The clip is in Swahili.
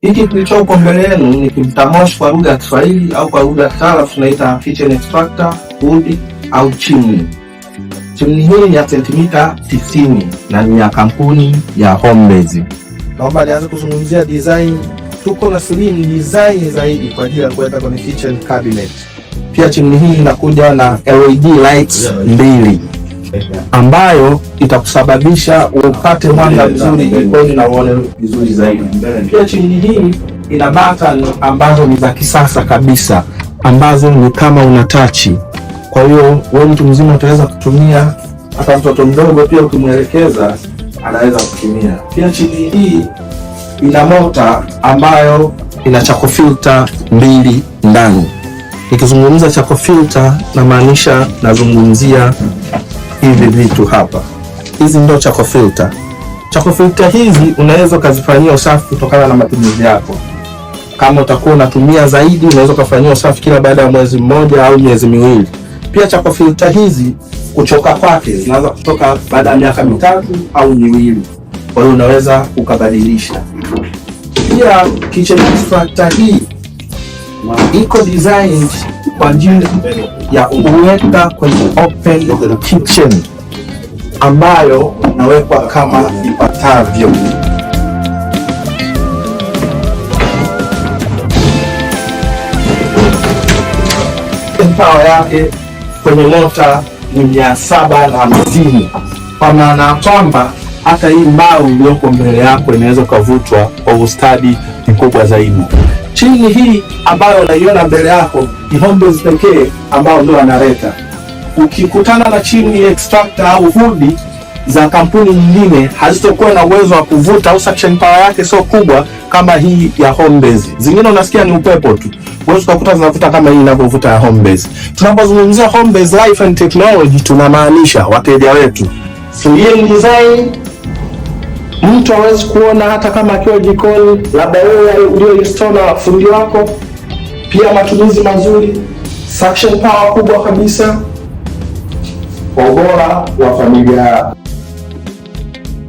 Hiki kilichopo mbele yenu ni kimtamoshi kwa lugha ya Kiswahili, au kwa lugha ya kitaalamu tunaita kitchen extractor, hood au chimney. Chimney hii ni ya sentimita 90 na ni ya kampuni ya Homebase. Naomba nianze kuzungumzia design. Tuko na slim design zaidi kwa ajili ya kuweka kwenye kitchen cabinet. Pia chimney hii inakuja na LED lights mbili ambayo itakusababisha upate mwanga vizuri jikoni na uone vizuri zaidi. Pia chimney hii ina button ambazo ni za kisasa kabisa, ambazo ni kama una touch. Kwa hiyo wewe mtu mzima utaweza kutumia, hata mtoto mdogo pia ukimwelekeza anaweza kutumia. Pia chimney hii ina mota ambayo ina charcoal filter mbili ndani. Nikizungumza charcoal filter nazungumzia hivi vitu hapa. Hizi ndio charcoal filter. Charcoal filter hizi unaweza kuzifanyia usafi kutokana na matumizi yako. Kama utakuwa unatumia zaidi, unaweza kufanyia usafi kila baada ya mwezi mmoja au miezi miwili. Pia charcoal filter hizi kuchoka kwake zinaweza kutoka baada ya miaka 3 au miwili. Kwa hiyo unaweza ukabadilisha. Pia kitchen extractor hii iko designed kwa ajili ya kuweka kwenye open kitchen ambayo unawekwa kama ifuatavyo. Power yake kwenye mota ni 750, kwa maana kwamba hata hii mbao iliyoko mbele yako inaweza kuvutwa kwa ustadi mkubwa zaidi. Chini hii ambayo unaiona mbele yako ni Homebase pekee ambao ndio analeta. Ukikutana na chimney extractor au hood za kampuni nyingine, hazitokuwa na uwezo wa kuvuta au suction power yake sio kubwa kama hii ya Homebase. Zingine unasikia ni upepo tu, uwezo kukuta zinavuta kama hii inavyovuta ya Homebase. Tunapozungumzia Homebase Life and Technology tunamaanisha wateja wetu. Slim design, mtu hawezi kuona hata kama akiwa jikoni, labda wewe ndio install na fundi wako. Pia matumizi mazuri, suction power kubwa kabisa, kwa ubora wa familia.